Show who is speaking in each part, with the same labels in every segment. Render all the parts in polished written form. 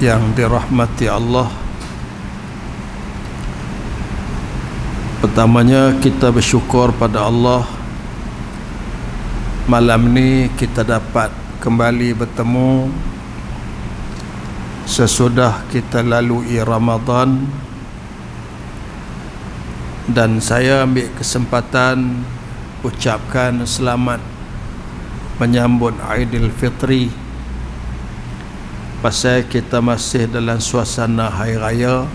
Speaker 1: yang dirahmati Allah, pertamanya kita bersyukur pada Allah malam ni kita dapat kembali bertemu sesudah kita lalui Ramadan, dan saya ambil kesempatan ucapkan selamat menyambut Aidilfitri, pasal kita masih dalam suasana hari raya.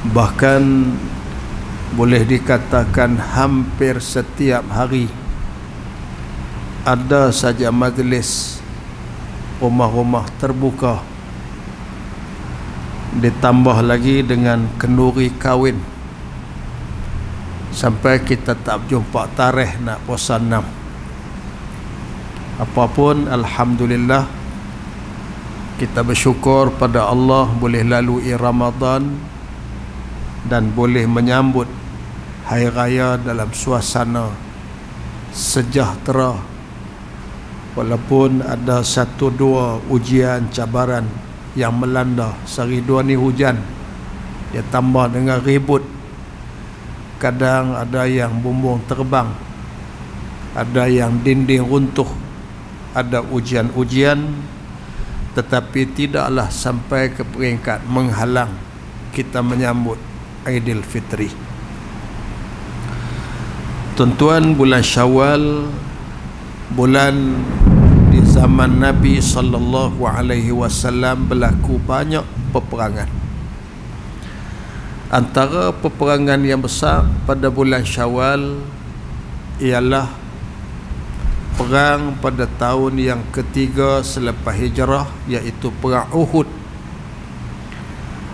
Speaker 1: Bahkan boleh dikatakan hampir setiap hari ada saja majlis rumah-rumah terbuka, ditambah lagi dengan kenduri kahwin, sampai kita tak jumpa tarikh nak puasa 6. Apapun, alhamdulillah, kita bersyukur pada Allah boleh lalui Ramadan dan boleh menyambut hari raya dalam suasana sejahtera, walaupun ada satu dua ujian cabaran yang melanda. Sehari dua ni hujan, dia tambah dengan ribut, kadang ada yang bumbung terbang, ada yang dinding runtuh, ada ujian-ujian, tetapi tidaklah sampai ke peringkat menghalang kita menyambut Aidilfitri. Tuan-tuan, bulan Syawal, bulan di zaman Nabi sallallahu alaihi wasallam berlaku banyak peperangan. Antara peperangan yang besar pada bulan Syawal ialah perang pada tahun yang ketiga selepas hijrah, iaitu perang Uhud.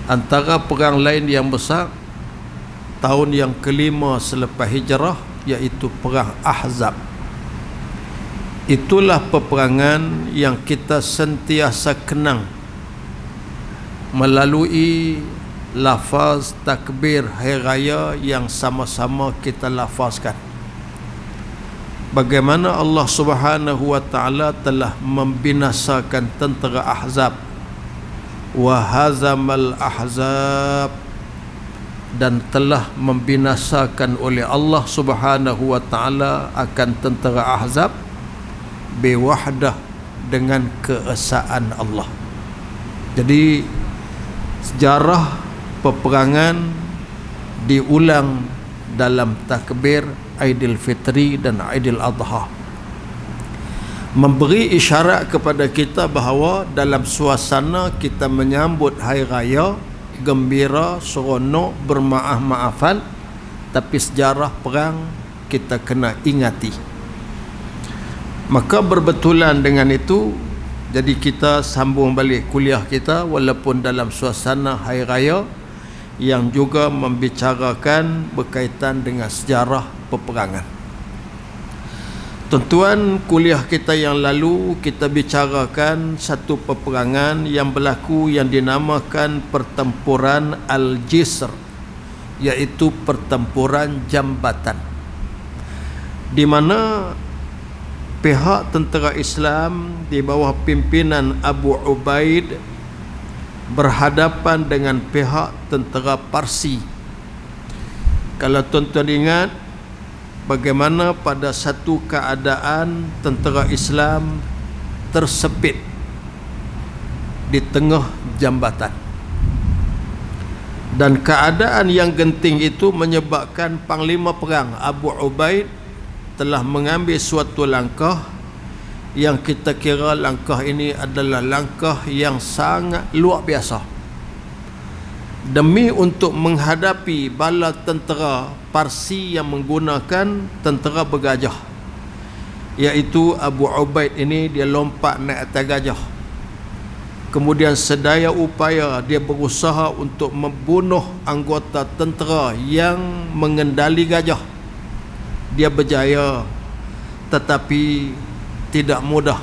Speaker 1: Antara perang lain yang besar tahun yang kelima selepas hijrah, iaitu perang Ahzab. Itulah peperangan yang kita sentiasa kenang melalui lafaz takbir hari raya yang sama-sama kita lafazkan. Bagaimana Allah Subhanahu wa taala telah membinasakan tentera Ahzab, wa hazamal ahzab, dan telah membinasakan oleh Allah Subhanahu wa taala akan tentera Ahzab biwahdah, dengan keesaan Allah. Jadi sejarah peperangan diulang dalam takbir Aidilfitri dan Aidil Adha, memberi isyarat kepada kita bahawa dalam suasana kita menyambut hari raya gembira, seronok, bermaaf-maafan, tapi sejarah perang kita kena ingati. Maka berbetulan dengan itu, jadi kita sambung balik kuliah kita walaupun dalam suasana hari raya yang juga membicarakan berkaitan dengan sejarah peperangan. Tuan-tuan, kuliah kita yang lalu kita bicarakan satu peperangan yang berlaku yang dinamakan pertempuran Al-Jisr, iaitu pertempuran jambatan, di mana pihak tentera Islam di bawah pimpinan Abu Ubaid berhadapan dengan pihak tentera Parsi. Kalau tuan-tuan ingat bagaimana pada satu keadaan tentera Islam tersepit di tengah jambatan, dan keadaan yang genting itu menyebabkan panglima perang Abu Ubaid telah mengambil suatu langkah yang kita kira langkah ini adalah langkah yang sangat luar biasa demi untuk menghadapi bala tentera Parsi yang menggunakan tentera bergajah, iaitu Abu Ubaid ini dia lompat naik atas gajah, kemudian sedaya upaya dia berusaha untuk membunuh anggota tentera yang mengendali gajah. Dia berjaya, tetapi tidak mudah.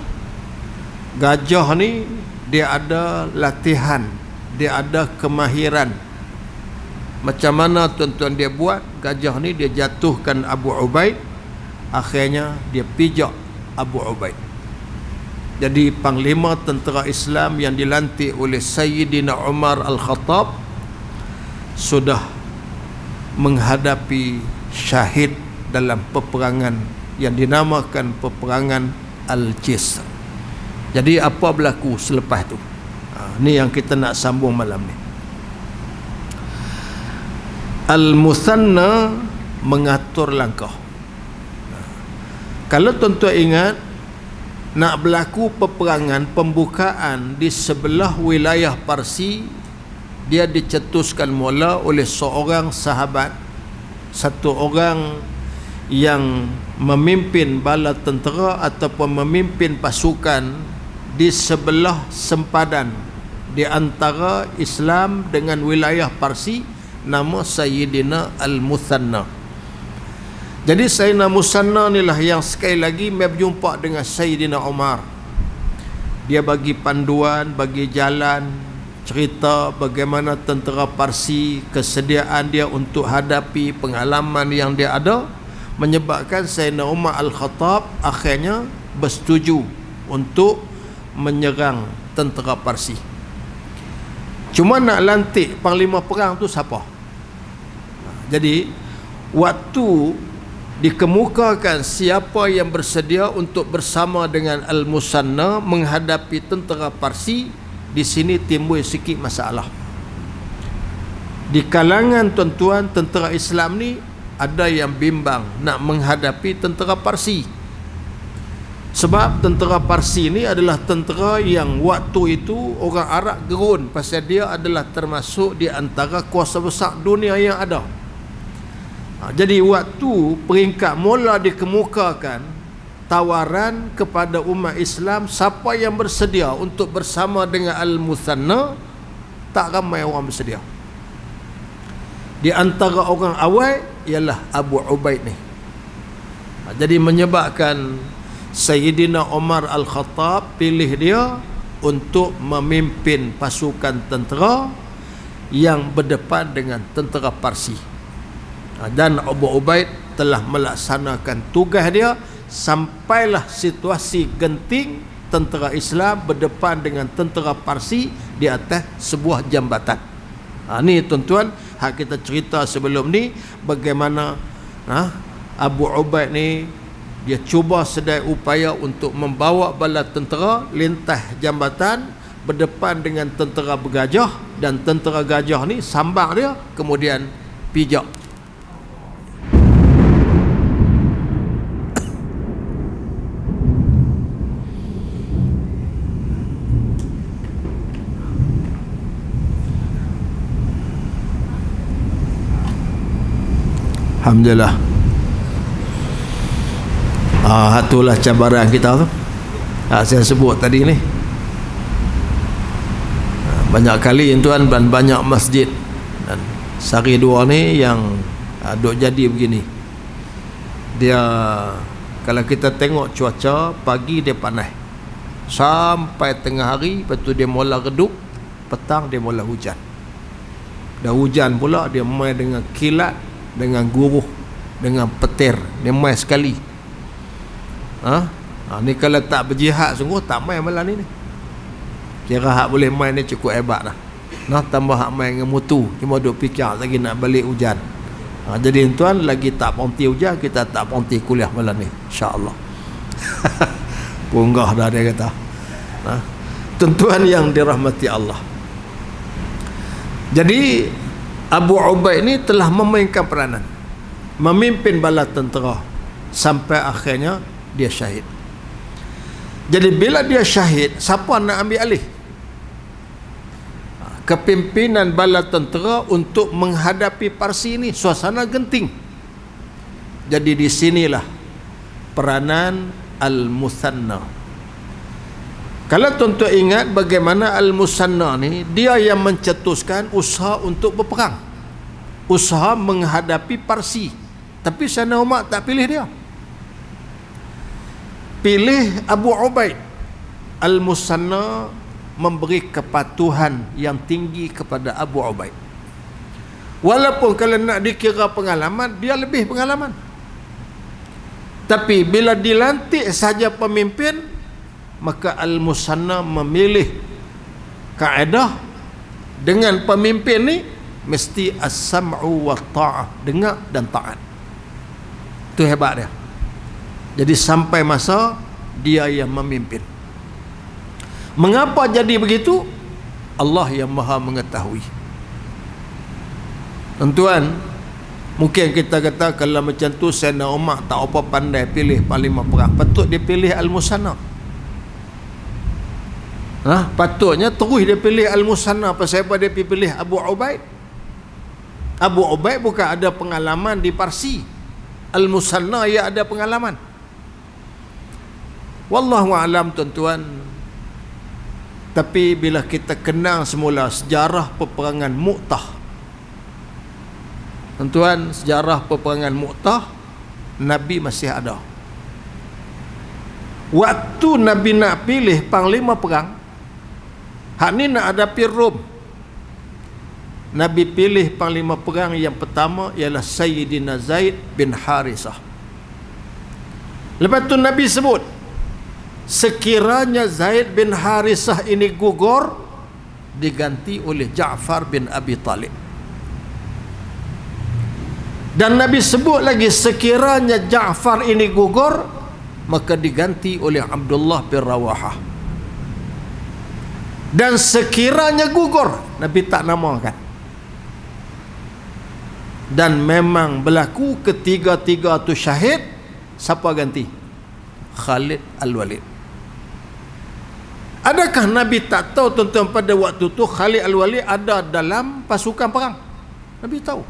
Speaker 1: Gajah ni dia ada latihan, dia ada kemahiran. Macam mana tuan-tuan dia buat? Gajah ni dia jatuhkan Abu Ubaid, akhirnya dia pijak Abu Ubaid. Jadi panglima tentera Islam yang dilantik oleh Sayyidina Umar Al-Khattab sudah menghadapi syahid dalam peperangan yang dinamakan peperangan Al-Jisr. Jadi apa berlaku selepas itu? Ni yang kita nak sambung malam ni. Al-Muthanna mengatur langkah. Kalau tuan-tuan ingat, nak berlaku peperangan pembukaan di sebelah wilayah Parsi, dia dicetuskan mula oleh seorang sahabat, satu orang yang memimpin bala tentera ataupun memimpin pasukan di sebelah sempadan di antara Islam dengan wilayah Parsi, nama Sayyidina Al-Muthanna. Jadi Sayyidina Muthanna inilah yang sekali lagi berjumpa dengan Sayyidina Umar. Dia bagi panduan, bagi jalan, cerita bagaimana tentera Parsi, kesediaan dia untuk hadapi pengalaman yang dia ada, menyebabkan Sayyidina Umar Al-Khattab akhirnya bersetuju untuk menyerang tentera Parsi. Cuma nak lantik panglima perang tu siapa? Jadi waktu dikemukakan siapa yang bersedia untuk bersama dengan Al-Muthanna menghadapi tentera Parsi, di sini timbul sikit masalah. Di kalangan tuan-tuan tentera Islam ni ada yang bimbang nak menghadapi tentera Parsi. Sebab tentera Parsi ni adalah tentera yang waktu itu orang Arab gerun pasal dia adalah termasuk di antara kuasa besar dunia yang ada. Jadi waktu peringkat mula dikemukakan tawaran kepada umat Islam, siapa yang bersedia untuk bersama dengan Al-Muthanna, tak ramai orang bersedia. Di antara orang awal ialah Abu Ubaid ni. Jadi menyebabkan Sayyidina Umar Al-Khattab pilih dia untuk memimpin pasukan tentera yang berdepan dengan tentera Parsi. Dan Abu Ubaid telah melaksanakan tugas dia sampailah situasi genting tentera Islam berdepan dengan tentera Parsi di atas sebuah jambatan. Ni tuan-tuan, hak kita cerita sebelum ni bagaimana Abu Ubaid ni dia cuba sedaya upaya untuk membawa bala tentera lintas jambatan berdepan dengan tentera bergajah, dan tentera gajah ni sambar dia kemudian pijak. Alhamdulillah. Itulah cabaran kita tu. Saya sebut tadi ni. Banyak kali tuan, dan banyak masjid dan sehari dua ni yang duk jadi begini. Dia kalau kita tengok cuaca pagi dia panas sampai tengah hari, lepas tu dia mula redup, petang dia mula hujan. Dah hujan pula dia main dengan kilat, dengan guruh, dengan petir, dia main sekali. Ni kalau tak berjihad sungguh tak main malam ni. Kira hak boleh main ni cukup hebat dah. Tambah hak main dengan mutu, cuma duk fikir lagi nak balik hujan. Jadi tuan, lagi tak berhenti hujan, kita tak berhenti kuliah malam ni, insya-Allah. Punggah dah dia kata. Tuan-tuan yang dirahmati Allah. Jadi Abu Ubaid ni telah memainkan peranan, memimpin bala tentera sampai akhirnya dia syahid. Jadi bila dia syahid, siapa nak ambil alih kepimpinan bala tentera untuk menghadapi Parsi ni? Suasana genting. Jadi di sinilah peranan Al-Muthanna. Kalau tuan-tuan ingat bagaimana Al-Muthanna ni, dia yang mencetuskan usaha untuk berperang, usaha menghadapi Parsi. Tapi Sayyidina Umar tak pilih dia, pilih Abu Ubaid. Al-Muthanna memberi kepatuhan yang tinggi kepada Abu Ubaid. Walaupun kalau nak dikira pengalaman, dia lebih pengalaman. Tapi bila dilantik saja pemimpin, maka al-musanna memilih kaedah dengan pemimpin ni mesti as-sam'u wa ta'ah, dengar dan taat. Itu hebat dia. Jadi sampai masa dia yang memimpin. Mengapa jadi begitu? Allah yang maha mengetahui. Tuan, mungkin kita kata kalau macam tu Sayyidina Umar tak apa pandai pilih panglima perang, patut dia pilih al-musanna. Patutnya terus dia pilih al-musanna. Pasal apa dia pilih Abu Ubaid? Abu Ubaid bukan ada pengalaman di Parsi. Al-musanna ia ada pengalaman. Wallahu a'lam tuan-tuan. Tapi bila kita kenal semula sejarah peperangan Mu'tah, tuan-tuan, sejarah peperangan Mu'tah, Nabi masih ada. Waktu Nabi nak pilih panglima perang, hak ni nak hadapi Rom, Nabi pilih panglima perang yang pertama ialah Sayyidina Zaid bin Harisah. Lepas tu Nabi sebut, sekiranya Zaid bin Harisah ini gugur, diganti oleh Ja'far bin Abi Talib. Dan Nabi sebut lagi, sekiranya Ja'far ini gugur, maka diganti oleh Abdullah bin Rawahah. Dan sekiranya gugur, Nabi tak namakan. Dan memang berlaku ketiga-tiga tu syahid. Siapa ganti? Khalid Al-Walid. Adakah Nabi tak tahu tuan-tuan pada waktu tu Khalid Al-Walid ada dalam pasukan perang? Nabi tahu.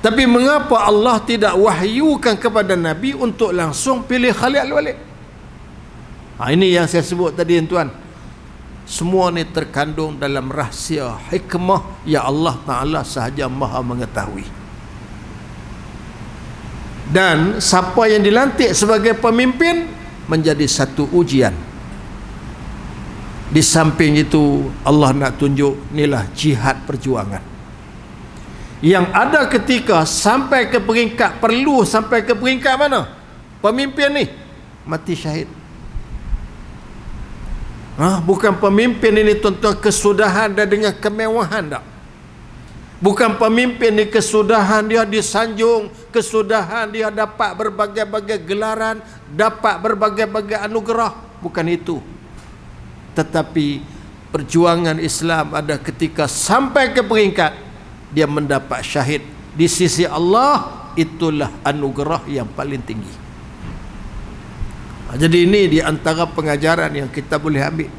Speaker 1: Tapi mengapa Allah tidak wahyukan kepada Nabi untuk langsung pilih Khalid Al-Walid? Ini yang saya sebut tadi tuan. Semua ni terkandung dalam rahsia hikmah yang Allah Ta'ala sahaja maha mengetahui. Dan siapa yang dilantik sebagai pemimpin menjadi satu ujian. Di samping itu Allah nak tunjuk inilah jihad perjuangan yang ada ketika sampai ke peringkat, perlu sampai ke peringkat mana? Pemimpin ni mati syahid. Bukan pemimpin ini tuan-tuan kesudahan dan dengan kemewahan tak. Bukan pemimpin ni kesudahan dia disanjung, kesudahan dia dapat berbagai-bagai gelaran, dapat berbagai-bagai anugerah. Bukan itu. Tetapi perjuangan Islam ada ketika sampai ke peringkat dia mendapat syahid di sisi Allah. Itulah anugerah yang paling tinggi. Jadi ini di antara pengajaran yang kita boleh ambil.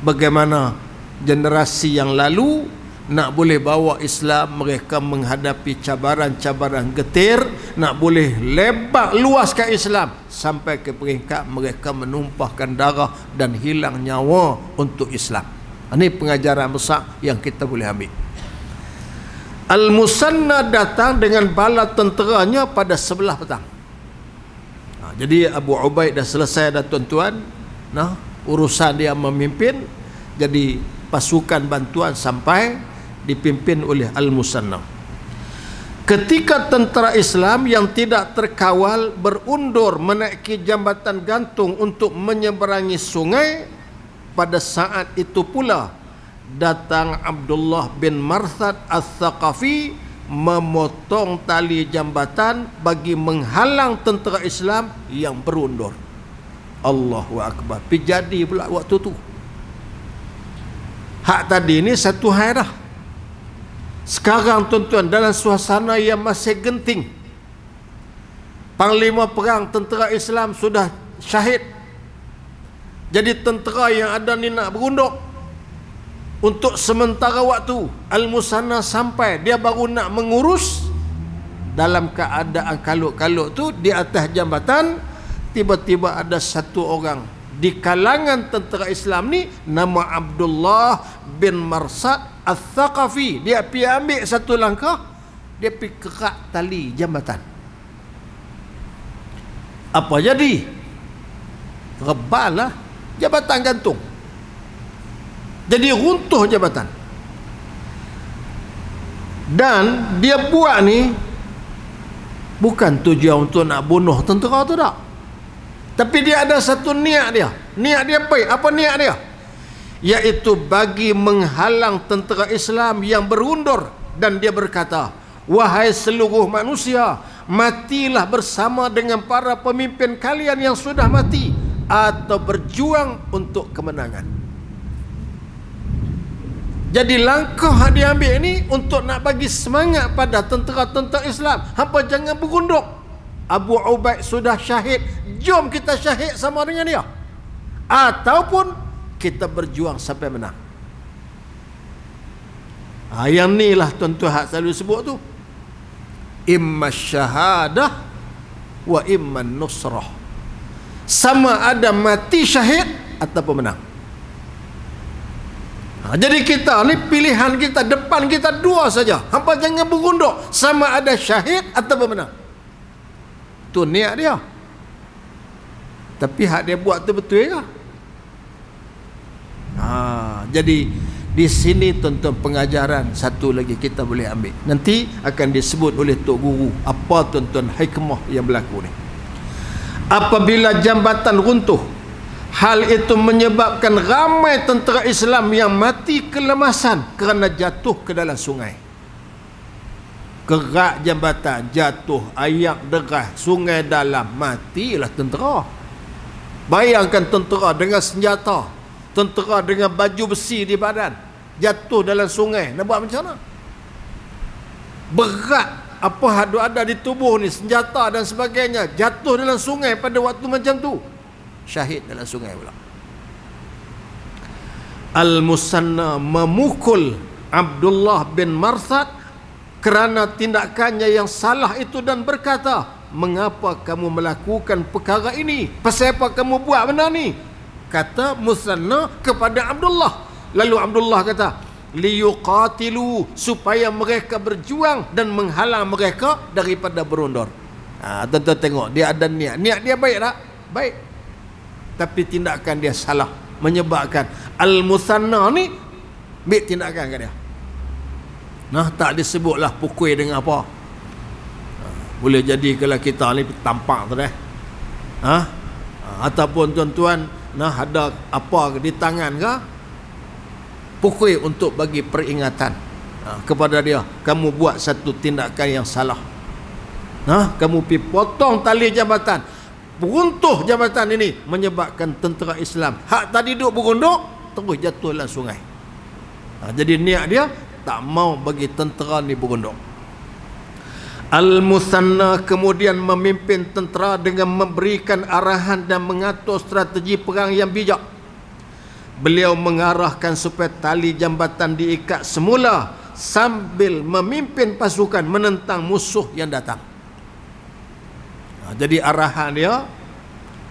Speaker 1: Bagaimana generasi yang lalu nak boleh bawa Islam, mereka menghadapi cabaran-cabaran getir, nak boleh lebar luaskan Islam sampai ke peringkat mereka menumpahkan darah dan hilang nyawa untuk Islam. Ini pengajaran besar yang kita boleh ambil. Al-Musanna datang dengan bala tenteranya pada 11 petang. Jadi Abu Ubaid dah selesai dah tuan-tuan, urusan dia memimpin. Jadi pasukan bantuan sampai dipimpin oleh Al-Musanna. Ketika tentera Islam yang tidak terkawal berundur menaiki jambatan gantung untuk menyeberangi sungai, pada saat itu pula datang Abdullah bin Marsad Al-Thaqafi memotong tali jambatan bagi menghalang tentera Islam yang berundur. Allahu Akbar. Tapi jadi pula waktu tu. Hak tadi ni satu hari dah. Sekarang tuan-tuan dalam suasana yang masih genting, panglima perang tentera Islam sudah syahid. Jadi tentera yang ada ni nak berunduk. Untuk sementara waktu Al-Musanna sampai, dia baru nak mengurus. Dalam keadaan kalut-kalut tu di atas jambatan, tiba-tiba ada satu orang di kalangan tentera Islam ni, nama Abdullah bin Marsad Al-Thaqafi. Dia pergi ambil satu langkah, dia pergi kerak tali jambatan. Apa jadi? Rebalah jabatan gantung. Jadi runtuh jabatan. Dan dia buat ni bukan tujuan untuk nak bunuh tentera tu tak. Tapi dia ada satu niat dia. Niat dia baik. Apa niat dia? Iaitu bagi menghalang tentera Islam yang berundur. Dan dia berkata, wahai seluruh manusia, matilah bersama dengan para pemimpin kalian yang sudah mati, atau berjuang untuk kemenangan. Jadi langkah yang diambil ini untuk nak bagi semangat pada tentera-tentera Islam. Hampa jangan berunduk. Abu Ubaid sudah syahid, jom kita syahid sama dengan dia. Ataupun kita berjuang sampai menang. Yang ni lah tuan-tuan hak selalu sebut tu. Imma syahadah wa imma nusrah. Sama ada mati syahid ataupun menang. Jadi kita ni pilihan kita, depan kita dua saja. Hampa jangan berunduk, sama ada syahid ataupun menang. Tu niat dia. Tapi hak dia buat tu betul ke? Jadi di sini tuan-tuan pengajaran satu lagi kita boleh ambil. Nanti akan disebut oleh Tok Guru apa tuan-tuan hikmah yang berlaku ni. Apabila jambatan runtuh, hal itu menyebabkan ramai tentera Islam yang mati kelemasan kerana jatuh ke dalam sungai. Kerak jambatan, jatuh, ayak deras, sungai dalam, matilah tentera. Bayangkan tentera dengan senjata, tentera dengan baju besi di badan, jatuh dalam sungai, nak buat macam mana? Berat apa ada di tubuh ni, senjata dan sebagainya, jatuh dalam sungai pada waktu macam tu, syahid dalam sungai pula. Al-Musanna memukul Abdullah bin Marsad kerana tindakannya yang salah itu dan berkata, mengapa kamu melakukan perkara ini? Pasal apa kamu buat benda ni? Kata Musanna kepada Abdullah. Lalu Abdullah kata, liyuqatilu, supaya mereka berjuang dan menghalang mereka daripada berundur. Tuan-tuan tengok, dia ada niat. Niat dia baik tak? Baik. Tapi tindakan dia salah, menyebabkan Al-Musanna ni ambil tindakan kat dia. Tak disebutlah pukul dengan apa. Boleh jadi kalau kita ni tampak tu ataupun tuan-tuan ada apa di tangan ke, pukul untuk bagi peringatan kepada dia, kamu buat satu tindakan yang salah. Kamu pergi potong tali jambatan, beruntuh jambatan ini, menyebabkan tentera Islam hak tadi duduk berunduk terus jatuh dalam sungai. Jadi niat dia tak mau bagi tentera ni berunduk. Al-Musanna kemudian memimpin tentera dengan memberikan arahan dan mengatur strategi perang yang bijak. Beliau mengarahkan supaya tali jambatan diikat semula sambil memimpin pasukan menentang musuh yang datang. Jadi arahan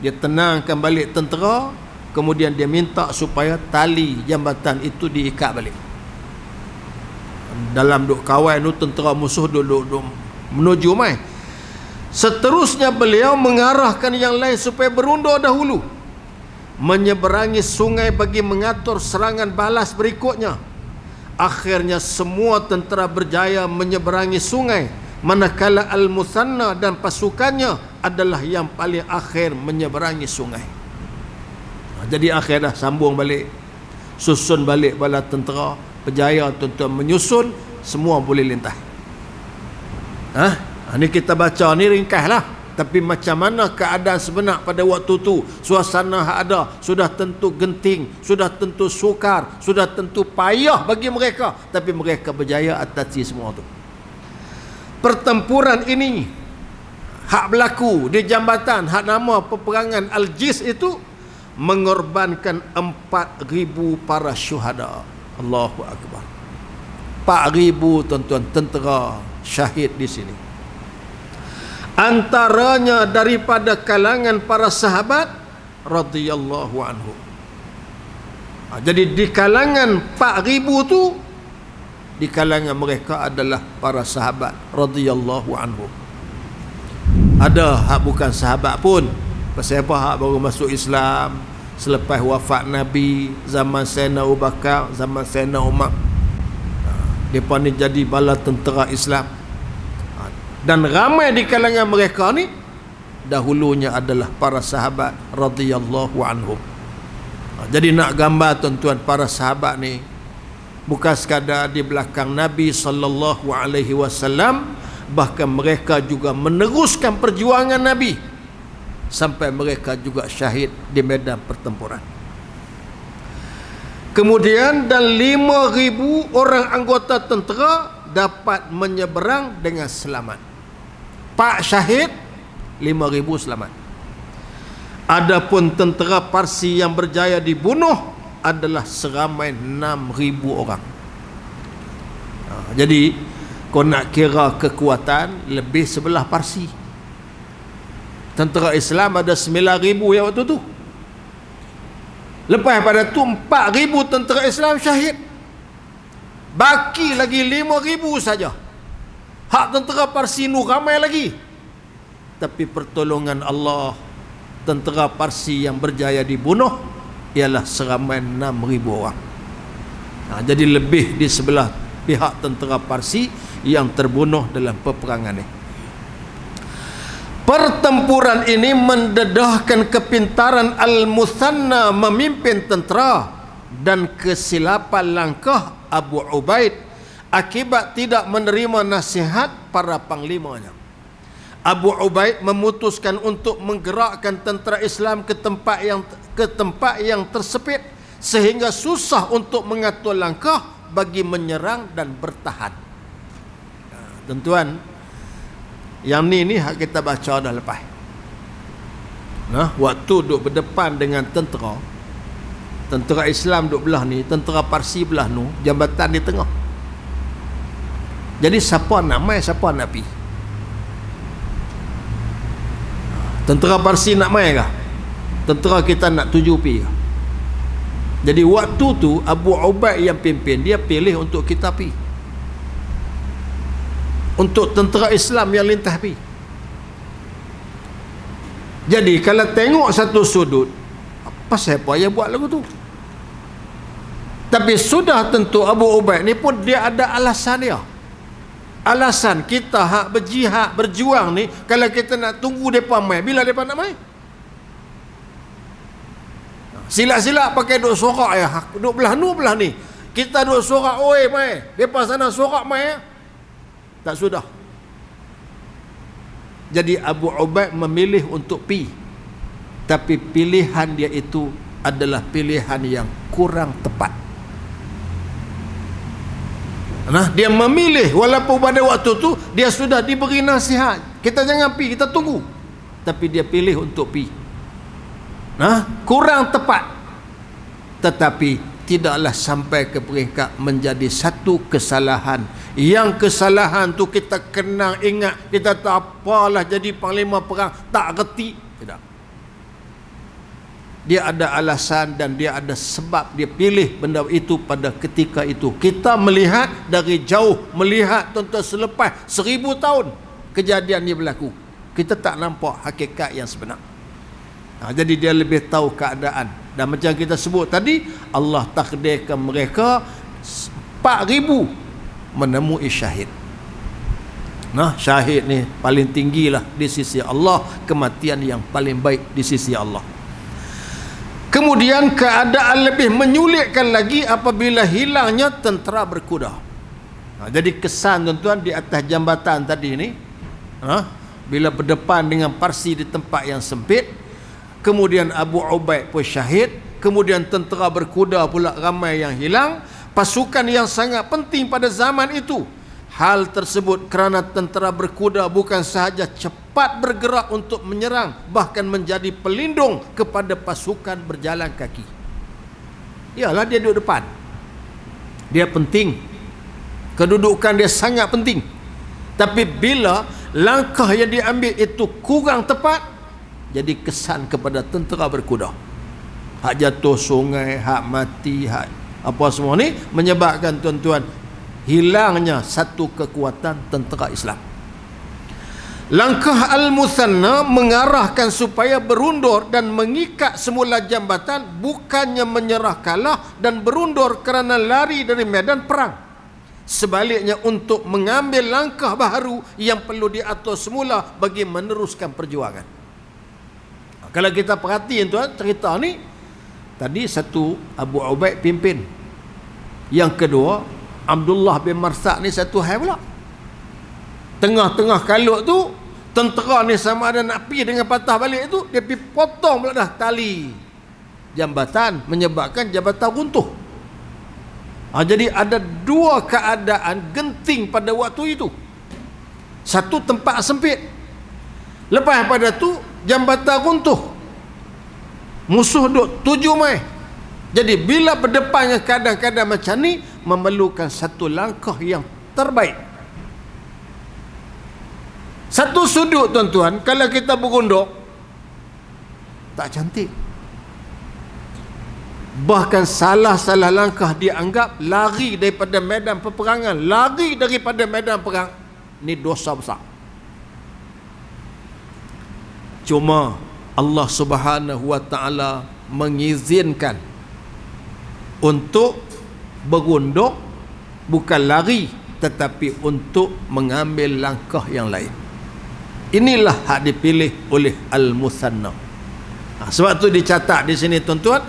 Speaker 1: dia tenangkan balik tentera, kemudian dia minta supaya tali jambatan itu diikat balik. Dalam duk kawan tu, tentera musuh duk menuju mai. Seterusnya beliau mengarahkan yang lain supaya berundur dahulu, menyeberangi sungai bagi mengatur serangan balas berikutnya. Akhirnya semua tentera berjaya menyeberangi sungai, manakala Al-Musanna dan pasukannya adalah yang paling akhir menyeberangi sungai. Jadi akhir dah sambung balik, susun balik bala tentera, berjaya tuan-tuan menyusun, semua boleh lintas. Ini kita baca ni ringkas lah. Tapi macam mana keadaan sebenar pada waktu tu, suasana ada, sudah tentu genting, sudah tentu sukar, sudah tentu payah bagi mereka, tapi mereka berjaya atasi semua tu. Pertempuran ini hak berlaku di jambatan, hak nama peperangan Al-Jis itu, mengorbankan 4,000 para syuhada. Allahu Akbar. 4,000 tuan-tuan tentera syahid di sini. Antaranya daripada kalangan para sahabat radhiyallahu anhu. Jadi di kalangan 4,000 tu, di kalangan mereka adalah para sahabat radhiyallahu anhu. Ada hak bukan sahabat pun. Pasal apa? Hak baru masuk Islam selepas wafat Nabi, zaman Sayyidina Abu Bakar, zaman Sayyidina Umar. Mereka ni jadi bala tentera Islam. Dan ramai di kalangan mereka ni dahulunya adalah para sahabat radhiyallahu anhum. Jadi nak gambar tuan-tuan, para sahabat ni bukan sekadar di belakang Nabi sallallahu alaihi wasallam, bahkan mereka juga meneruskan perjuangan Nabi sampai mereka juga syahid di medan pertempuran. Kemudian dan 5,000 orang anggota tentera dapat menyeberang dengan selamat. Pak syahid, 5,000 selamat. Adapun tentera Parsi yang berjaya dibunuh adalah seramai 6,000 orang. Jadi kau nak kira kekuatan, lebih sebelah Parsi. Tentera Islam ada 9,000 ya waktu tu. Lepas pada tu 4,000 tentera Islam syahid. Baki lagi 5,000 saja. Hak tentera Parsi nu ramai lagi. Tapi pertolongan Allah, tentera Parsi yang berjaya dibunuh ialah seramai 6,000 orang. Jadi lebih di sebelah pihak tentera Parsi yang terbunuh dalam peperangan ini. Pertempuran ini mendedahkan kepintaran Al-Muthanna memimpin tentera dan kesilapan langkah Abu Ubaid akibat tidak menerima nasihat para panglimanya. Abu Ubaid memutuskan untuk menggerakkan tentera Islam ke tempat yang tersepit sehingga susah untuk mengatur langkah bagi menyerang dan bertahan. Tuan-tuan, yang ni hak kita baca dah lepas. Waktu duduk berdepan dengan tentera Islam duduk belah ni, tentera Parsi belah nu, jambatan di tengah. Jadi siapa nak mai, siapa nak pi? Tentera Parsi nak mai kah? Tentera kita nak tuju pi kah? Jadi waktu tu Abu Ubaid yang pimpin, dia pilih untuk kita pi, untuk tentera Islam yang lintah pi. Jadi kalau tengok satu sudut, apa siapa yang buat lagu tu? Tapi sudah tentu Abu Ubaid ni pun dia ada alasan dia. Alasan kita hak berjihad, berjuang ni, kalau kita nak tunggu depa mai, bila depa nak mai? Silap-silap pakai duk sorak ya, duk belah ni. Kita duk sorak, oi mai, depa sana sorak mai ya. Tak sudah. Jadi Abu Ubaid memilih untuk pi. Tapi pilihan dia itu adalah pilihan yang kurang tepat. Dia memilih walaupun pada waktu tu dia sudah diberi nasihat, kita jangan pi, kita tunggu. Tapi dia pilih untuk pi. Kurang tepat. Tetapi tidaklah sampai ke peringkat menjadi satu kesalahan. Yang kesalahan tu kita kenang ingat, kita tak apalah jadi panglima perang, tak reti. Tidak. Dia ada alasan dan dia ada sebab dia pilih benda itu pada ketika itu. Kita melihat dari jauh, melihat tuan-tuan selepas 1000 tahun kejadian ini berlaku, kita tak nampak hakikat yang sebenar. Jadi dia lebih tahu keadaan. Dan macam kita sebut tadi, Allah takdirkan mereka 4,000 menemui syahid. Syahid ni paling tinggilah di sisi Allah, kematian yang paling baik di sisi Allah. Kemudian keadaan lebih menyulitkan lagi apabila hilangnya tentera berkuda. Jadi kesan tuan-tuan di atas jambatan tadi ni, bila berdepan dengan Parsi di tempat yang sempit, kemudian Abu Ubaid pun syahid, kemudian tentera berkuda pula ramai yang hilang, pasukan yang sangat penting pada zaman itu. Hal tersebut kerana tentera berkuda bukan sahaja cepat bergerak untuk menyerang, bahkan menjadi pelindung kepada pasukan berjalan kaki. Yalah, dia duduk depan, dia penting, kedudukan dia sangat penting. Tapi bila langkah yang diambil itu kurang tepat, jadi kesan kepada tentera berkuda. Hak jatuh sungai, hak mati, hak apa semua ni menyebabkan tuan-tuan hilangnya satu kekuatan tentera Islam. Langkah Al-Muthanna mengarahkan supaya berundur dan mengikat semula jambatan, bukannya menyerah kalah dan berundur kerana lari dari medan perang. Sebaliknya untuk mengambil langkah baharu yang perlu diatur semula bagi meneruskan perjuangan. Kalau kita perhatiin tuan, cerita ni tadi satu Abu Ubaid pimpin, yang kedua Abdullah bin Marsak ni satu hal pula. Tengah-tengah kalut tu, tentera ni sama ada nak pergi dengan patah balik tu, dia pergi potong pula dah tali jambatan, menyebabkan jambatan runtuh. Jadi ada dua keadaan genting pada waktu itu. Satu, tempat sempit. Lepas pada tu jambatan runtuh, musuh duk 7 mai. Jadi bila berdepan dengan keadaan-keadaan macam ni, memerlukan satu langkah yang terbaik. Satu sudut tuan-tuan, kalau kita berunduk tak cantik. Bahkan salah-salah langkah dianggap lari daripada medan peperangan, lari daripada medan perang. Ni dosa besar. Cuma Allah Subhanahu wa taala mengizinkan untuk berunduk, bukan lari, tetapi untuk mengambil langkah yang lain. Inilah hak dipilih oleh Al-Musanna. Sebab tu dicatat di sini tuan-tuan,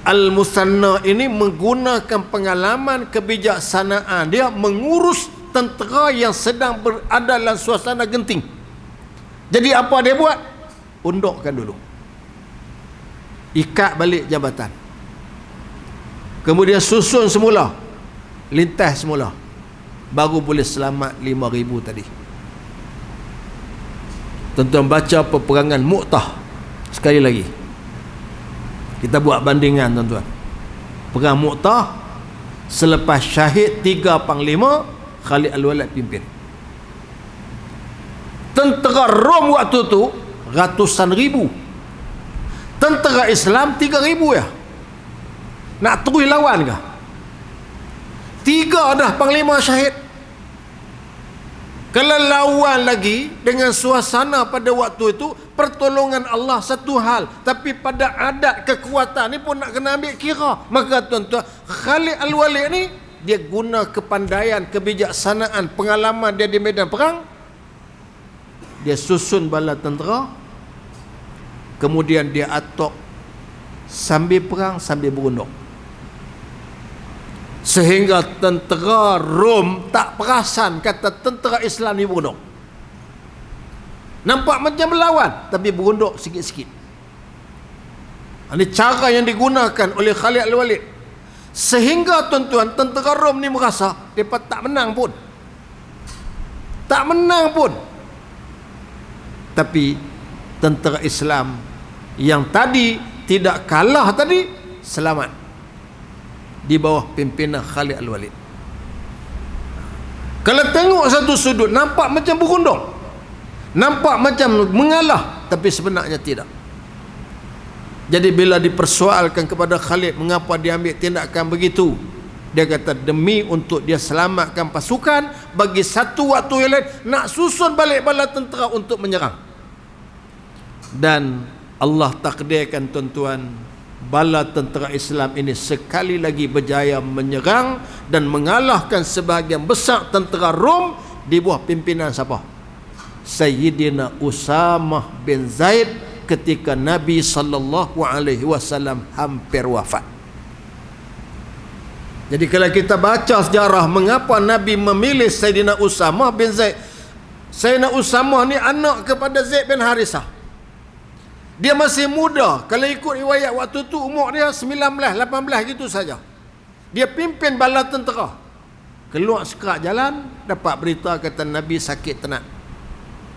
Speaker 1: Al-Musanna ini menggunakan pengalaman kebijaksanaan dia mengurus tentera yang sedang berada dalam suasana genting. Jadi apa dia buat? Undukkan dulu, ikat balik jabatan, kemudian susun semula, lintas semula, baru boleh selamat 5,000 tadi. Tuan-tuan baca peperangan Mu'tah sekali lagi, kita buat bandingan tuan-tuan. Perang Mu'tah, selepas syahid 3 panglima, Khalid Al-Walid pimpin. Tentera Rom waktu tu ratusan ribu, tentera Islam 3,000 ya. Nak terus lawan kah? 3 dah panglima syahid. Kalau lawan lagi dengan suasana pada waktu itu, pertolongan Allah satu hal, tapi pada adat kekuatan ni pun nak kena ambil kira. Maka tuan-tuan, Khalid Al-Walid ni dia guna kepandaian, kebijaksanaan, pengalaman dia di medan perang. Dia susun bala tentera, kemudian dia atok sambil perang, sambil berunduk, sehingga tentera Rom tak perasan kata tentera Islam ni berunduk. Nampak macam melawan, tapi berunduk sikit-sikit. Ini cara yang digunakan oleh Khalid Al-Walid, sehingga tuan-tuan, tentera Rom ni merasa mereka tak menang pun. Tak menang pun. Tapi tentera Islam yang tadi tidak kalah tadi, selamat di bawah pimpinan Khalid Al-Walid. Kalau tengok satu sudut, nampak macam berunduk, nampak macam mengalah, tapi sebenarnya tidak. Jadi bila dipersoalkan kepada Khalid mengapa dia ambil tindakan begitu, dia kata demi untuk dia selamatkan pasukan, bagi satu waktu yang lain nak susun balik bala tentera untuk menyerang. Dan Allah takdirkan tuan-tuan, bala tentera Islam ini sekali lagi berjaya menyerang dan mengalahkan sebahagian besar tentera Rom di bawah pimpinan siapa? Sayyidina Usamah bin Zaid, ketika Nabi SAW hampir wafat. Jadi kalau kita baca sejarah mengapa Nabi memilih Sayyidina Usamah bin Zaid, Sayyidina Usamah ni anak kepada Zaid bin Harisah. Dia masih muda. Kalau ikut riwayat waktu tu umur dia 19, 18 gitu saja. Dia pimpin bala tentera. Keluar sekerat jalan, dapat berita kata Nabi sakit tenat.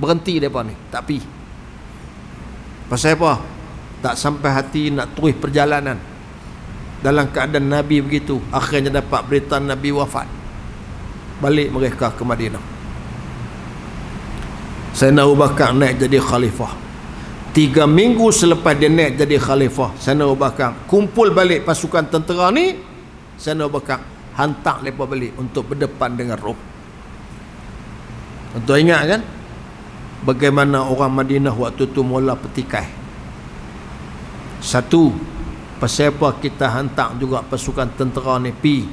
Speaker 1: Berhenti mereka ni, tak pi. Pasal apa? Tak sampai hati nak terus perjalanan. Dalam keadaan Nabi begitu, akhirnya dapat berita Nabi wafat. Balik mereka ke Madinah. Sayyidina Abu Bakar naik jadi khalifah. 3 minggu selepas dia naik jadi khalifah, Sayyidina Abu Bakar kumpul balik pasukan tentera ni. Sayyidina Abu Bakar hantar mereka balik untuk berdepan dengan Rom. Tuan ingat kan bagaimana orang Madinah waktu tu mula petikai. Satu, pasal apa kita hantar juga pasukan tentera ni pi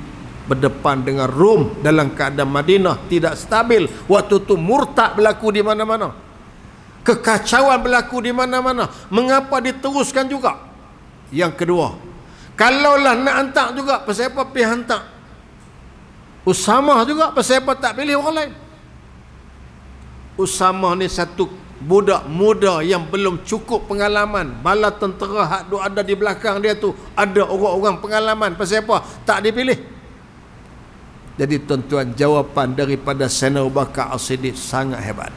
Speaker 1: berdepan dengan Rom dalam keadaan Madinah tidak stabil. Waktu tu murtad berlaku di mana-mana. Kekacauan berlaku di mana-mana. Mengapa diteruskan juga? Yang kedua, kalaulah nak hantar juga, pasal apa pergi hantar Usamah juga, pasal apa tak pilih orang lain? Usamah ni satu budak muda yang belum cukup pengalaman. Bala tentera hak ada di belakang dia tu ada orang-orang pengalaman, pasal apa tak dipilih? Jadi tuan-tuan, jawapan daripada Sayyidina Abu Bakar As-Siddiq sangat hebat.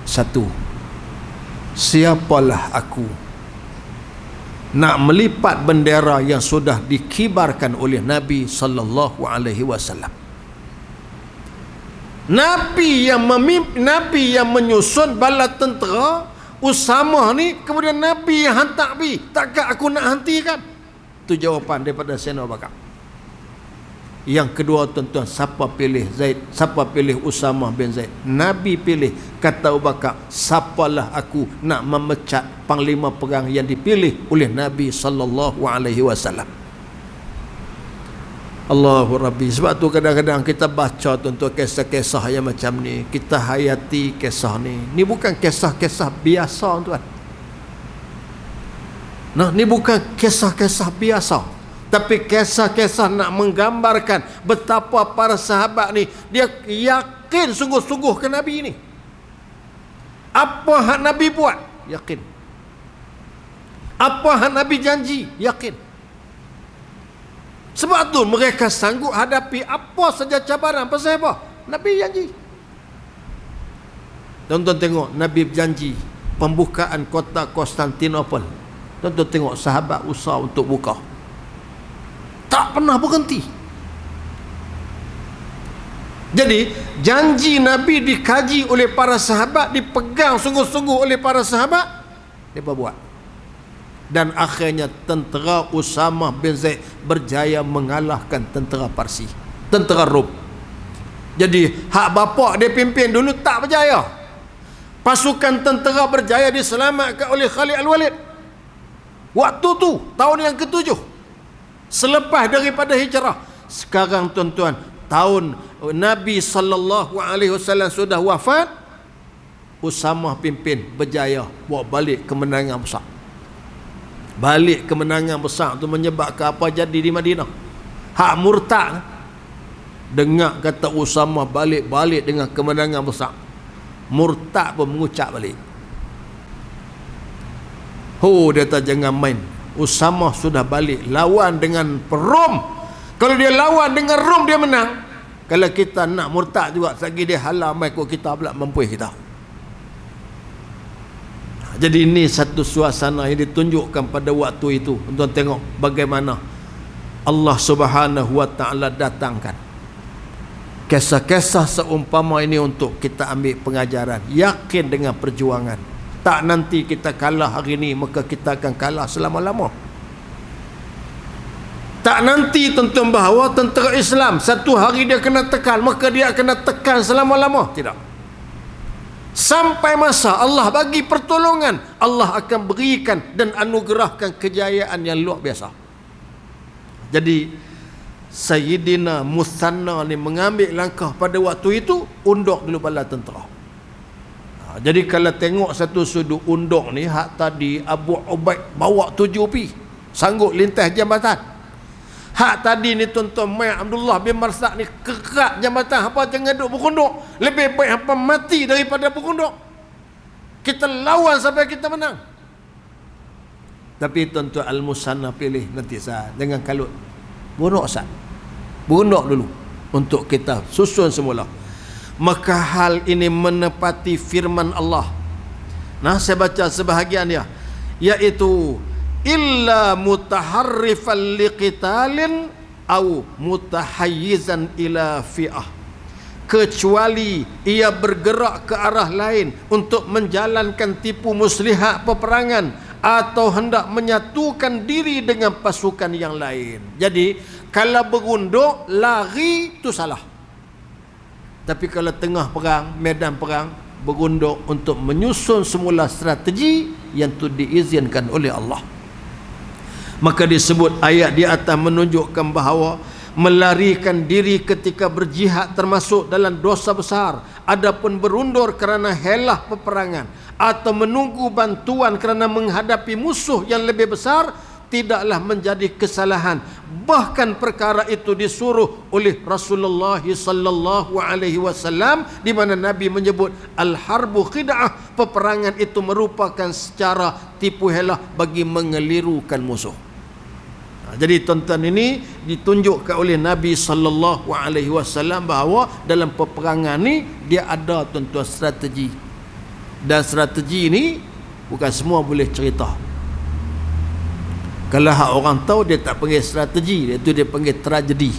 Speaker 1: Satu, siapalah aku nak melipat bendera yang sudah dikibarkan oleh Nabi sallallahu alaihi wasallam. Nabi yang menyusun bala tentera Usamah ni, kemudian Nabi yang hantar pergi. Takkan aku nak hentikan? Itu jawapan daripada Sayyidina Abu Bakar. Yang kedua tuan-tuan, siapa pilih Zaid? Siapa pilih Usamah bin Zaid? Nabi pilih. Kata Abu Bakar, siapalah aku nak memecat panglima perang yang dipilih oleh Nabi sallallahu alaihi wasallam. Allahu Rabbi. Sebab tu kadang-kadang kita baca tuan-tuan kisah-kisah yang macam ni, kita hayati kisah ni. Ni bukan kisah-kisah biasa tuan. Nah, ni bukan kisah-kisah biasa, tapi kisah-kisah nak menggambarkan betapa para sahabat ni dia yakin sungguh-sungguh ke Nabi ni. Apa hak Nabi buat? Yakin. Apa hak Nabi janji? Yakin. Sebab tu mereka sanggup hadapi apa saja cabaran. Pasal apa? Nabi janji. Tonton tengok, Nabi janji pembukaan kota Konstantinopel. Tonton tengok, sahabat usaha untuk buka. Tak pernah berhenti. Jadi janji Nabi dikaji oleh para sahabat, dipegang sungguh-sungguh oleh para sahabat, mereka buat. Dan akhirnya tentera Usamah bin Zaid berjaya mengalahkan tentera Parsi, tentera Rom. Jadi hak bapak dia pimpin dulu tak berjaya. Pasukan tentera berjaya diselamatkan oleh Khalid Al-Walid. Waktu tu tahun yang ke-7 selepas daripada hijrah. Sekarang tuan-tuan, tahun Nabi sallallahu alaihi wasallam sudah wafat, Usamah pimpin, berjaya bawa balik kemenangan besar. Balik kemenangan besar tu menyebabkan apa jadi di Madinah? Hak murtad dengar kata Usamah balik dengan kemenangan besar, murtad pun mengucap balik. Dia tak jangan main. Usamah sudah balik lawan dengan Rom. Kalau dia lawan dengan Rom dia menang. Kalau kita nak murtad juga, lagi dia halau mai kok kita pula mampu kita. Jadi ini satu suasana yang ditunjukkan pada waktu itu. Tuan tengok bagaimana Allah Subhanahu wa taala datangkan kisah-kisah seumpama ini untuk kita ambil pengajaran. Yakin dengan perjuangan. Tak nanti kita kalah hari ini, maka kita akan kalah selama-lama. Tak nanti tuan-tuan bahawa tentera Islam satu hari dia kena tekan, maka dia akan tekan selama-lama. Tidak. Sampai masa Allah bagi pertolongan, Allah akan berikan dan anugerahkan kejayaan yang luar biasa. Jadi Sayyidina Musanna ni mengambil langkah pada waktu itu, unduk dulu bala tentera. Jadi kalau tengok satu sudut unduk ni, hak tadi Abu Ubaid bawa 7 pi, sanggup lintas jambatan. Hak tadi ni tuan-tuan Mai Abdullah bin Marsak ni kerat jambatan, apa jangan duk berunduk. Lebih baik hampa mati daripada berunduk. Kita lawan sampai kita menang. Tapi tuan-tuan Al-Musanna pilih nanti sah, jangan kalut. Berunduk sah. Berunduk dulu untuk kita susun semula. Maka hal ini menepati firman Allah. Nah, saya baca sebahagian dia, iaitu illa mutaharrifan liqitalin au mutahayyizan ila fi'ah, kecuali ia bergerak ke arah lain untuk menjalankan tipu muslihat peperangan atau hendak menyatukan diri dengan pasukan yang lain. Jadi kalau berunduk lari itu salah. Tapi kalau tengah perang, medan perang, berunduk untuk menyusun semula strategi yang itu diizinkan oleh Allah. Maka disebut ayat di atas menunjukkan bahawa melarikan diri ketika berjihad termasuk dalam dosa besar adapun berundur kerana helah peperangan atau menunggu bantuan kerana menghadapi musuh yang lebih besar tidaklah menjadi kesalahan. Bahkan perkara itu disuruh oleh Rasulullah sallallahu alaihi wasallam, di mana Nabi menyebut al-harbu khid'ah, peperangan itu merupakan secara tipu helah bagi mengelirukan musuh. Jadi tuan-tuan, ini ditunjukkan oleh Nabi sallallahu alaihi wasallam bahawa dalam peperangan ni dia ada tuan-tuan strategi. Dan strategi ini bukan semua boleh cerita. Kalau hak orang tahu, dia tak panggil strategi, itu dia panggil tragedi.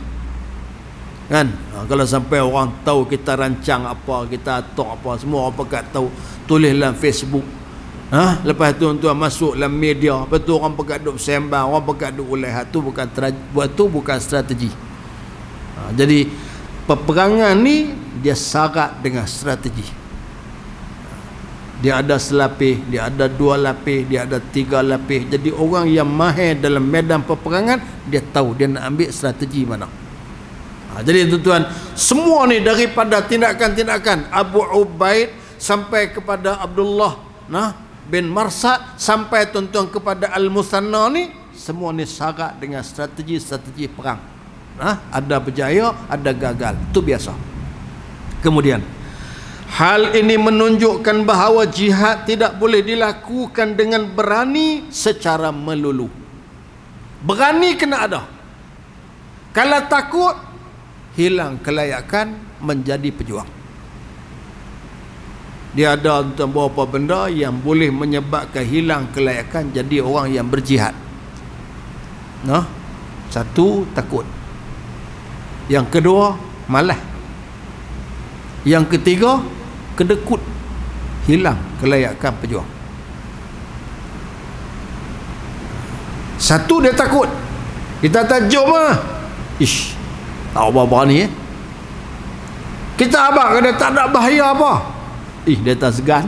Speaker 1: Kan? Kalau sampai orang tahu kita rancang apa, kita atur apa, semua orang pakat tahu, tulis dalam Facebook. Lepas tu tuan masuk dalam media, lepas tu orang pakat duk sembang, orang pakat duk ulai, buat tu bukan strategi. Jadi peperangan ni dia syarat dengan strategi. Dia ada selapis, dia ada dua lapis, dia ada tiga lapis. Jadi orang yang mahir dalam medan peperangan, dia tahu dia nak ambil strategi mana. Jadi tuan-tuan, semua ni daripada tindakan-tindakan Abu Ubaid sampai kepada Abdullah bin Marsad, sampai tuan-tuan kepada Al-Musanna ni, semua ni syarat dengan strategi-strategi perang. Ada berjaya, ada gagal. Itu biasa. Kemudian, hal ini menunjukkan bahawa jihad tidak boleh dilakukan dengan berani secara melulu. Berani kena ada. Kalau takut, hilang kelayakan menjadi pejuang. Dia ada beberapa benda yang boleh menyebabkan hilang kelayakan jadi orang yang berjihad. Satu, takut. Yang kedua, malas. Yang ketiga, kedekut, hilang kelayakan pejuang. Satu, dia takut. Kita tak jom tak apa-apa ni kita abang dia tak ada bahaya apa, dia tak segan.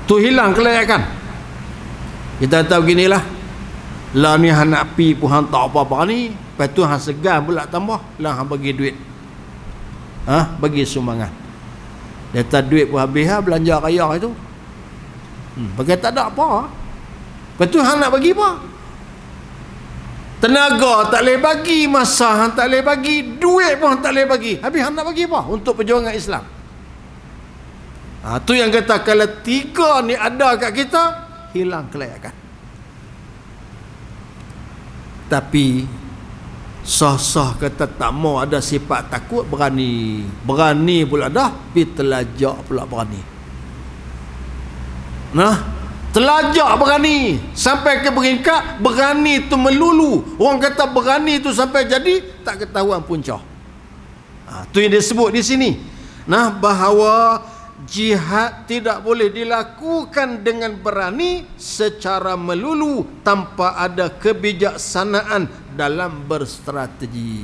Speaker 1: Tu hilang kelayakan. Kita tahu ginilah, lah ni hang nak pi pun hang tak apa-apa ni, lepas tu hang segan pula tambah, lah hang bagi duit, bagi sumbangan. Dia tak duit pun habis belanja raya itu. Bagi tak ada apa. Lepas tu hang nak bagi apa? Tenaga tak boleh bagi, masa hang tak boleh bagi, duit pun hang tak boleh bagi. Habis hang nak bagi apa untuk perjuangan Islam? Tu yang kata kalau tiga ni ada kat kita, hilang kelayakan. Tapi sah-sah kata tak mau ada sifat takut, berani. Berani pula dah, pergi telajak pula berani. Telajak berani sampai ke peringkat berani tu melulu. Orang kata berani tu sampai jadi tak ketahuan punca. Tu yang disebut di sini. Bahawa jihad tidak boleh dilakukan dengan berani secara melulu tanpa ada kebijaksanaan dalam berstrategi.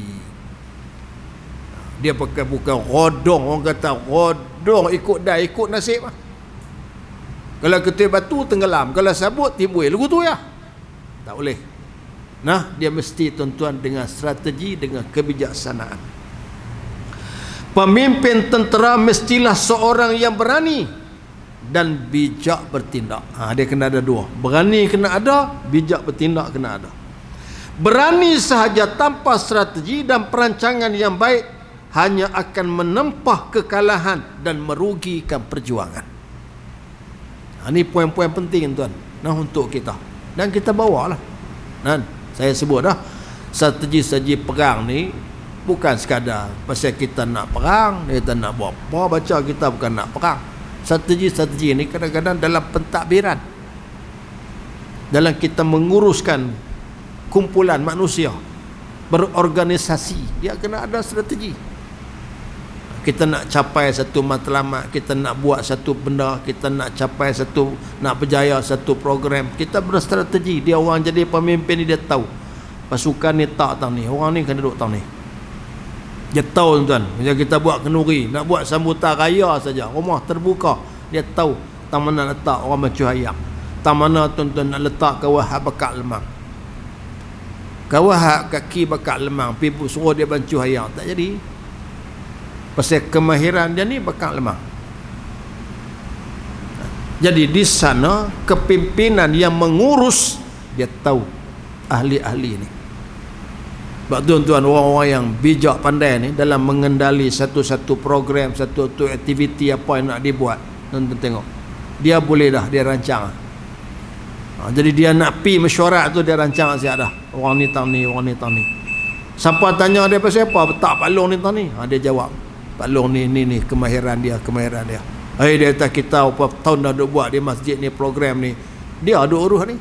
Speaker 1: Dia pakai bukan rodong. Orang kata rodong ikut nasib. Kalau ketul batu tenggelam, kalau sabut timbul, lagu tu ya. Tak boleh. Dia mesti tuan-tuan dengan strategi, dengan kebijaksanaan. Pemimpin tentera mestilah seorang yang berani dan bijak bertindak. Dia kena ada dua. Berani kena ada, bijak bertindak kena ada. Berani sahaja tanpa strategi dan perancangan yang baik hanya akan menempah kekalahan dan merugikan perjuangan. Ini poin-poin penting tuan, untuk kita. Dan kita bawalah. Saya sebut dah, strategi-strategi perang ni bukan sekadar pasal kita nak perang, kita nak buat apa, baca kita bukan nak perang. Strategi-strategi ni kadang-kadang dalam pentadbiran, dalam kita menguruskan kumpulan manusia, berorganisasi, dia kena ada strategi. Kita nak capai satu matlamat, kita nak buat satu benda, kita nak capai satu, nak berjaya satu program, kita berstrategi. Dia orang jadi pemimpin ni, dia tahu pasukan ni tak tang ni, orang ni kena duduk tang ni. Dia tahu tuan-tuan. Macam kita buat kenduri, nak buat sambutan raya saja, rumah terbuka, dia tahu tang mana letak orang macu ayam, tang mana tuan-tuan nak letak kawah bakar lemang, kawah kaki bakar lemang, pergi suruh dia bancu ayam, tak jadi. Pasal kemahiran dia ni bakal lemah. Jadi di sana kepimpinan yang mengurus, dia tahu ahli-ahli ni. Sebab tuan-tuan, orang-orang yang bijak pandai ni dalam mengendali satu-satu program, satu-satu aktiviti apa yang nak dibuat, tuan-tuan tengok, dia boleh dah, dia rancang. Jadi dia nak pi mesyuarat tu, dia rancang siap dah. Orang ni tang ni, orang ni tang ni. Siapa tanya dia pasal apa? Tak, Pak Long ni tang ni. Dia jawab, Pak Long ni kemahiran dia. Dia kata kita berapa tahun dah duk buat di masjid ni, program ni, dia duk urus ni.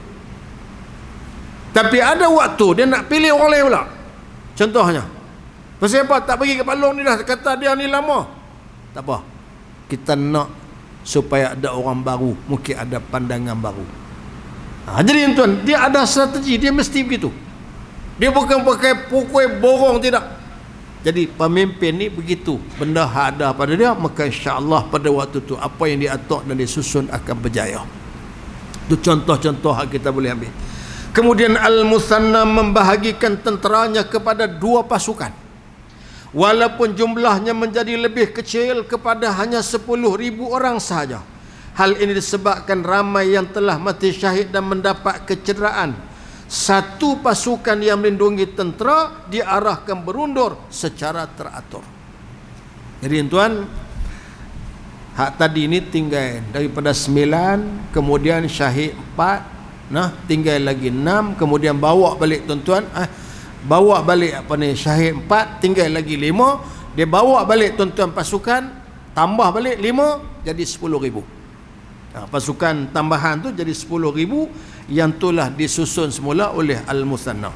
Speaker 1: Tapi ada waktu dia nak pilih orang lain pula. Contohnya, pasal apa tak bagi ke Pak Long ni dah, kata dia ni lama. Tak apa, kita nak supaya ada orang baru, mungkin ada pandangan baru. Jadi tuan, dia ada strategi, dia mesti begitu. Dia bukan pakai pukul borong, tidak. Jadi pemimpin ni begitu, benda ada pada dia, maka insya-Allah pada waktu tu apa yang dia atur dan disusun akan berjaya. Itu contoh-contoh yang kita boleh ambil. Kemudian Al-Musanna membahagikan tenteranya kepada 2 pasukan. Walaupun jumlahnya menjadi lebih kecil kepada hanya 10,000 orang sahaja. Hal ini disebabkan ramai yang telah mati syahid dan mendapat kecederaan. Satu pasukan yang melindungi tentera diarahkan berundur secara teratur. Jadi tuan, hak tadi ni tinggal daripada 9, kemudian syahid 4, tinggal lagi 6, kemudian bawa balik tuan-tuan, bawa balik syahid 4, tinggal lagi 5, dia bawa balik tuan-tuan pasukan, tambah balik 5, jadi 10,000. Pasukan tambahan tu jadi 10,000, yang itulah disusun semula oleh Al-Musanna.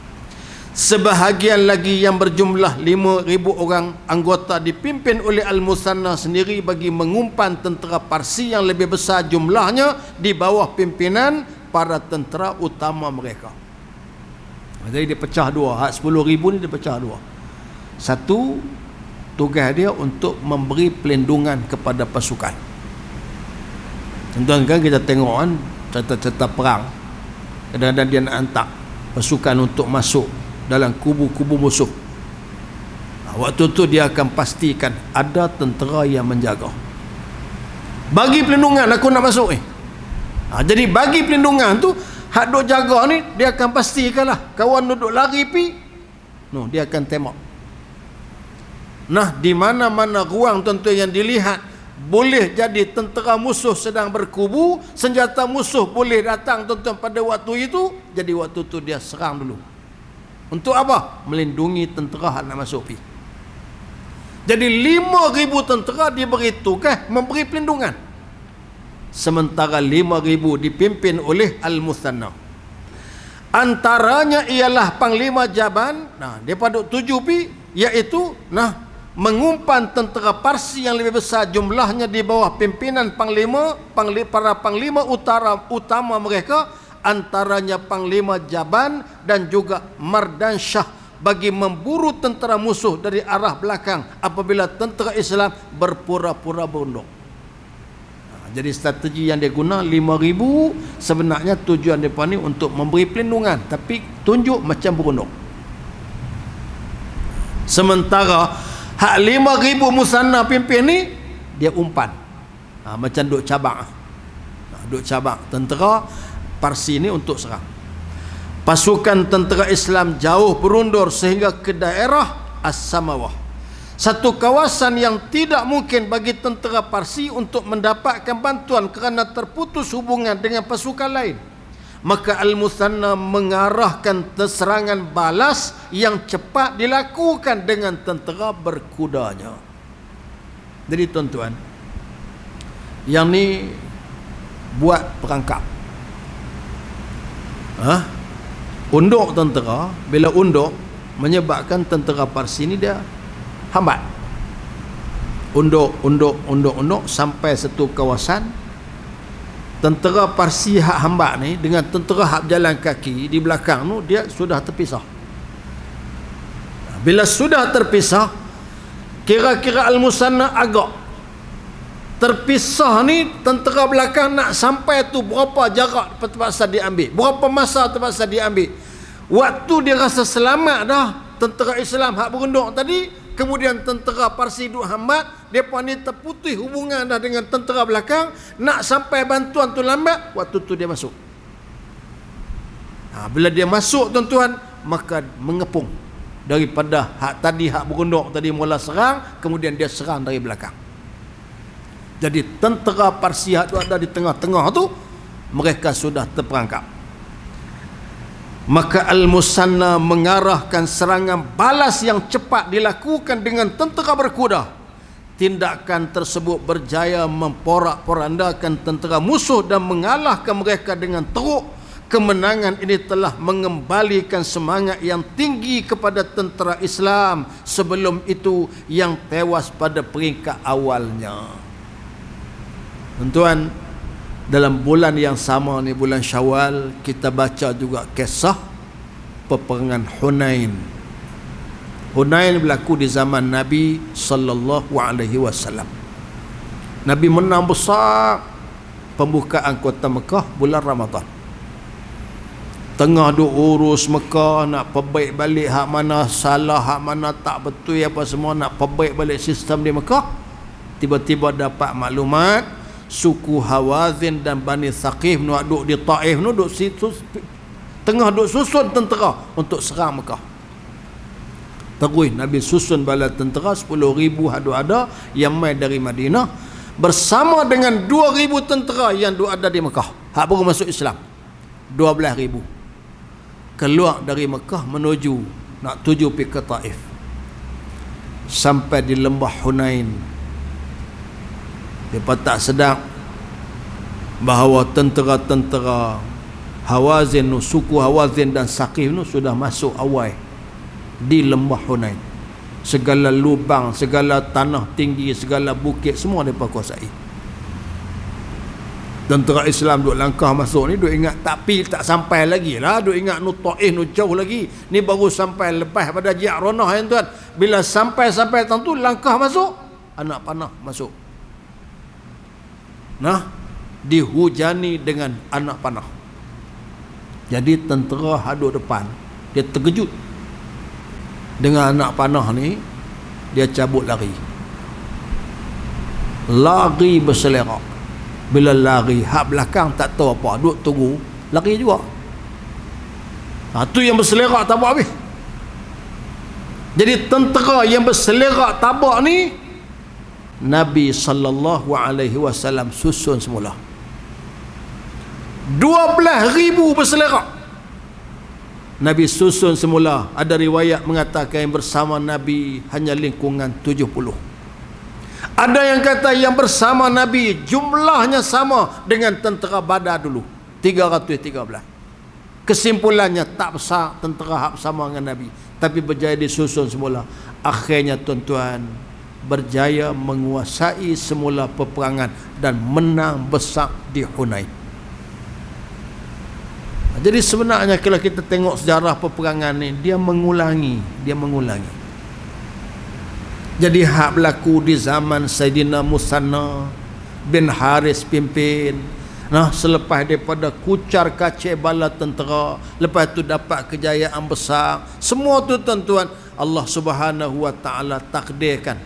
Speaker 1: Sebahagian lagi yang berjumlah 5,000 orang anggota dipimpin oleh Al-Musanna sendiri bagi mengumpan tentera Parsi yang lebih besar jumlahnya di bawah pimpinan para tentera utama mereka. Jadi dia pecah 2. 10,000 ni dia pecah 2. Satu, tugas dia untuk memberi pelindungan kepada pasukan. Contohnya kan kita tengok kan cerita-cerita perang, kadang-kadang dia nak hantar pasukan untuk masuk dalam kubu-kubu musuh. Waktu tu dia akan pastikan ada tentera yang menjaga. Bagi pelindungan, aku nak masuk ni. Jadi bagi pelindungan tu, hak duk jaga ni dia akan pastikanlah kawan duduk lari pi, dia akan tembak. Di mana-mana ruang tuan-tuan yang dilihat boleh jadi tentera musuh sedang berkubu, senjata musuh boleh datang tuan-tuan pada waktu itu, jadi waktu tu dia serang dulu. Untuk apa? Melindungi tentera nak masuk pi. Jadi 5,000 tentera diberi tugas memberi pelindungan, sementara 5,000 dipimpin oleh Al-Musanna. Antaranya ialah Panglima Jaban, dia paduk 7 pi, iaitu mengumpan tentera Parsi yang lebih besar jumlahnya di bawah pimpinan para panglima utama mereka, antaranya Panglima Jaban dan juga Mardan Shah, bagi memburu tentera musuh dari arah belakang apabila tentera Islam berpura-pura berunduk. Jadi strategi yang dia guna 5,000, sebenarnya tujuan mereka ni untuk memberi pelindungan, tapi tunjuk macam berunduk. Sementara hak 5,000 Musanna pimpin ni, dia umpan, macam duk cabang, tentera Parsi ni untuk serang. Pasukan tentera Islam jauh berundur sehingga ke daerah As-Samawah, satu kawasan yang tidak mungkin bagi tentera Parsi untuk mendapatkan bantuan kerana terputus hubungan dengan pasukan lain. Maka Al-Musanna mengarahkan serangan balas yang cepat dilakukan dengan tentera berkudanya. Jadi tuan-tuan, yang ni buat perangkap, unduk tentera. Bila unduk, menyebabkan tentera Parsi ni dia hambat. Unduk sampai satu kawasan. Tentera Parsi hak hambat ni dengan tentera hak jalan kaki di belakang tu, dia sudah terpisah. Bila sudah terpisah, kira-kira Al-Musanna agak terpisah ni, tentera belakang nak sampai tu berapa jarak terpaksa diambil, berapa masa terpaksa diambil. Waktu dia rasa selamat dah, tentera Islam hak berunduk tadi, kemudian tentera Parsi duk hambat, depa ni terputus hubungan dah dengan tentera belakang, nak sampai bantuan tu lambat, waktu tu dia masuk. Bila dia masuk tuan-tuan, maka mengepung daripada hak tadi, hak berunduk tadi mula serang, kemudian dia serang dari belakang. Jadi tentera Parsi hak tu ada di tengah-tengah tu, mereka sudah terperangkap. Maka Al-Musanna mengarahkan serangan balas yang cepat dilakukan dengan tentera berkuda. Tindakan tersebut berjaya memporak-porandakan tentera musuh dan mengalahkan mereka dengan teruk. Kemenangan ini telah mengembalikan semangat yang tinggi kepada tentera Islam sebelum itu yang tewas pada peringkat awalnya. Tuan-tuan, dalam bulan yang sama ni, bulan Syawal, kita baca juga kisah peperangan Hunain. Hunain berlaku di zaman Nabi sallallahu alaihi wasallam. Nabi menang besar pembukaan kota Mekah bulan Ramadan. Tengah duk urus Mekah, nak perbaik balik hak mana salah, hak mana tak betul apa semua, nak perbaik balik sistem di Mekah. Tiba-tiba dapat maklumat suku Hawazin dan Bani Thaqif nak duk di Taif nu duk tengah duk susun tentera untuk serang Mekah. Terus Nabi susun bala tentera 10,000 ada yang mai dari Madinah bersama dengan 2,000 tentera yang duk ada di Mekah. Hak baru masuk Islam 12,000. Keluar dari Mekah menuju nak tuju pergi ke Taif. Sampai di lembah Hunain, mereka tak sedar bahawa tentera-tentera Hawazin, suku Hawazin dan Saqif nu sudah masuk awal di lembah Hunain. Segala lubang, segala tanah tinggi, segala bukit semua mereka kuasai. Tentera Islam duk langkah masuk ni, duk ingat tak sampai lagi lah, duk ingat nu Taif nu jauh lagi. Ni baru sampai lepas pada Ji'ronah ya tuan. Bila sampai tentu langkah masuk, anak panah masuk. Dihujani dengan anak panah. Jadi tentera hadut depan, dia terkejut dengan anak panah ni, dia cabut lari berselerak. Bila lari, hak belakang tak tahu apa, duk tunggu, lari juga. Tu yang berselerak tabak habis. Jadi tentera yang berselerak tabak ni Nabi sallallahu alaihi wasallam susun semula. 12,000 berselerak. Nabi susun semula. Ada riwayat mengatakan yang bersama Nabi hanya lingkungan 70. Ada yang kata yang bersama Nabi jumlahnya sama dengan tentera Badar dulu, 313. Kesimpulannya tak besar tentera hak bersama dengan Nabi, tapi berjaya disusun semula. Akhirnya tuan-tuan, berjaya menguasai semula peperangan dan menang besar di Hunain. Jadi sebenarnya kalau kita tengok sejarah peperangan ni, dia mengulangi. Jadi hak berlaku di zaman Sayyidina Musanna bin Haris pimpin. Selepas daripada kucar kacir bala tentera, lepas tu dapat kejayaan besar. Semua tu tuan-tuan, Allah Subhanahu wa taala takdirkan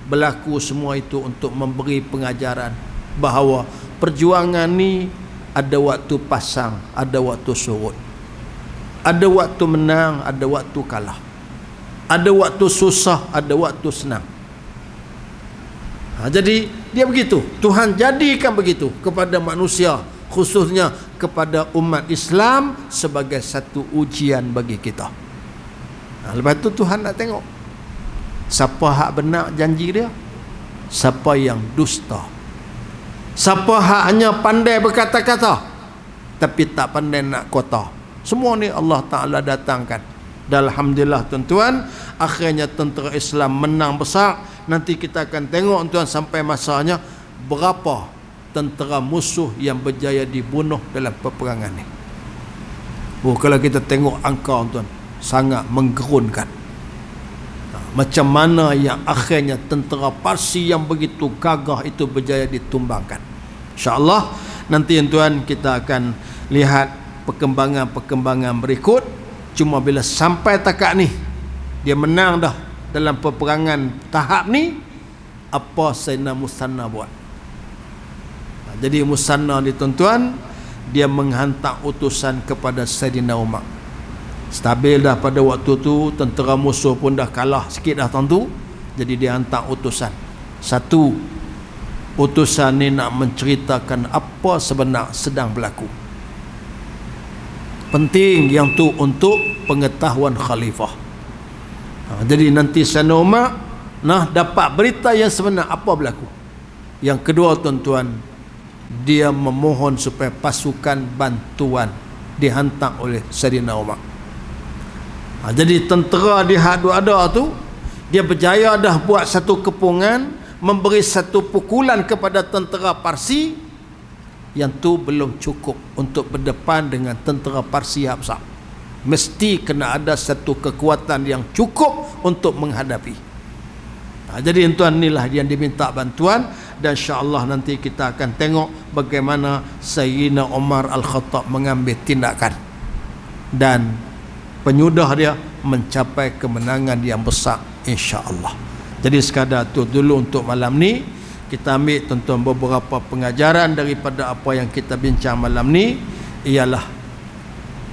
Speaker 1: berlaku semua itu untuk memberi pengajaran bahawa perjuangan ni ada waktu pasang, ada waktu surut, ada waktu menang, ada waktu kalah, ada waktu susah, ada waktu senang. Jadi dia begitu, Tuhan jadikan begitu kepada manusia, khususnya kepada umat Islam sebagai satu ujian bagi kita. Lepas tu Tuhan nak tengok siapa hak benar janji dia, siapa yang dusta, siapa hak hanya pandai berkata-kata tapi tak pandai nak kota. Semua ni Allah Ta'ala datangkan. Dan alhamdulillah tuan-tuan, akhirnya tentera Islam menang besar. Nanti kita akan tengok tuan sampai masanya berapa tentera musuh yang berjaya dibunuh dalam peperangan ni. Kalau kita tengok angka tuan, sangat menggerunkan. Macam mana yang akhirnya tentera Parsi yang begitu gagah itu berjaya ditumbangkan. InsyaAllah nanti tuan kita akan lihat perkembangan-perkembangan berikut. Cuma bila sampai takat ni, dia menang dah dalam peperangan tahap ni, apa Sayyidina Musanna buat. Jadi Musanna ni tuan-tuan, dia menghantar utusan kepada Sayyidina Umar. Stabil dah pada waktu tu, tentera musuh pun dah kalah sikit dah tentu. Jadi dia hantar utusan. Satu, utusan ni nak menceritakan apa sebenar sedang berlaku. Penting yang tu untuk pengetahuan khalifah. Jadi nanti Sayyidina Umar dapat berita yang sebenar apa berlaku. Yang kedua tuan-tuan, dia memohon supaya pasukan bantuan dihantar oleh Sayyidina Umar. Jadi tentera di hadu ada tu, dia berjaya dah buat satu kepungan, memberi satu pukulan kepada tentera Parsi. Yang tu belum cukup untuk berdepan dengan tentera Parsi yang besar. Mesti kena ada satu kekuatan yang cukup untuk menghadapi. Jadi tuan inilah yang diminta bantuan, dan insya-Allah nanti kita akan tengok bagaimana Sayyidina Umar Al-Khattab mengambil tindakan, dan penyudah dia mencapai kemenangan yang besar insya-Allah. Jadi sekadar tu dulu untuk malam ni. Kita ambil tuan-tuan beberapa pengajaran daripada apa yang kita bincang malam ni, ialah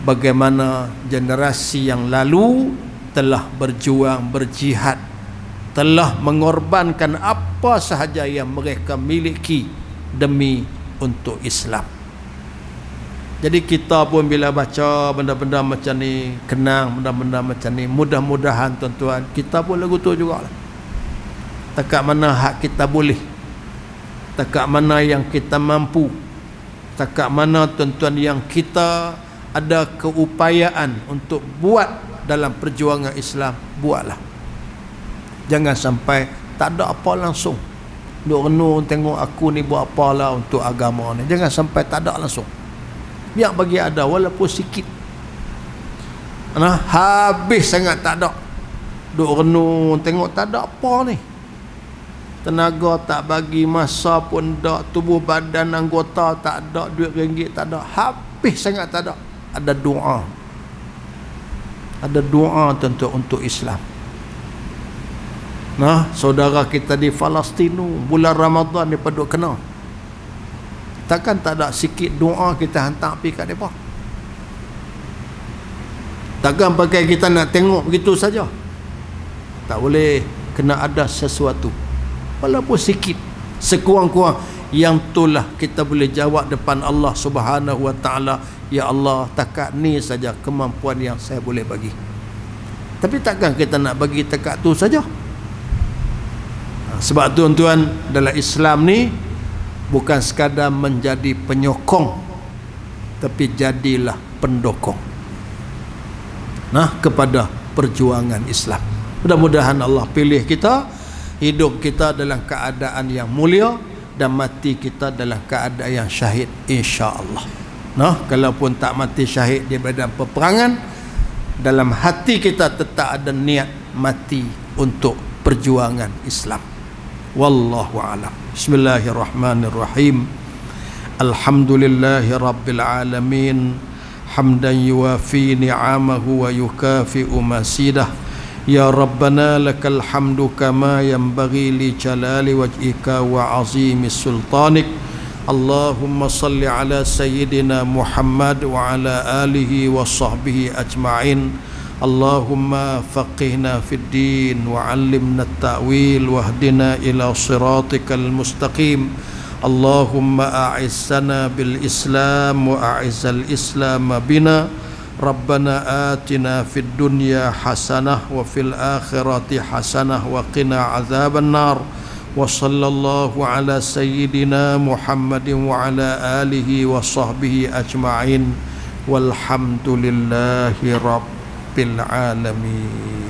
Speaker 1: bagaimana generasi yang lalu telah berjuang, berjihad, telah mengorbankan apa sahaja yang mereka miliki demi untuk Islam. Jadi kita pun bila baca benda-benda macam ni, kenang benda-benda macam ni, mudah-mudahan tuan-tuan kita pun lagu tu jugalah. Takat mana hak kita boleh, takat mana yang kita mampu, takat mana tuan-tuan yang kita ada keupayaan untuk buat dalam perjuangan Islam, buatlah. Jangan sampai tak ada apa langsung. Duk renung tengok aku ni buat apalah untuk agama ni. Jangan sampai tak ada langsung. Biar bagi ada walaupun sikit. Habis sangat tak ada. Duk renung tengok tak ada apa ni. Tenaga tak bagi, masa pun tak, tubuh badan anggota tak ada, duit ringgit tak ada, habis sangat tak ada. Ada doa. Ada doa tentu untuk Islam. Saudara kita di Palestin bulan Ramadan dia duk kena. Takkan tak ada sikit doa kita hantar pergi kat depa. Takkan pakai kita nak tengok begitu saja. Tak boleh, kena ada sesuatu. Walaupun sikit, sekurang-kurang yang itulah kita boleh jawab depan Allah Subhanahu wa taala, ya Allah, takat ni saja kemampuan yang saya boleh bagi. Tapi takkan kita nak bagi takat tu saja. Sebab tuan-tuan, dalam Islam ni bukan sekadar menjadi penyokong, tapi jadilah pendokong kepada perjuangan Islam. Mudah-mudahan Allah pilih kita, hidup kita dalam keadaan yang mulia, dan mati kita dalam keadaan yang syahid insya-Allah. Kalaupun tak mati syahid di medan peperangan, dalam hati kita tetap ada niat mati untuk perjuangan Islam. Wallahu a'lam. Bismillahirrahmanirrahim. Alhamdulillahi rabbil alamin, hamdan yuwafi ni'amahu wa yukafi'u masidah. Ya Rabbana lakal hamdu kama yanbaghi li jalali wajhika wa azimi sultanik. Allahumma salli ala sayyidina Muhammad wa ala alihi wa sahbihi ajma'in. Allahumma faqihna fid din wa 'allimna at-ta'wil wahdina ila siratikal mustaqim. Allahumma a'izzana bil Islam wa a'izzal Islam bina. Rabbana atina fid dunya hasanah wa fil akhirati hasanah wa qina azaban nar. Wa sallallahu ala sayyidina Muhammadin wa ala alihi wa sahbihi ajma'in. Walhamdulillahi rabbil alamin.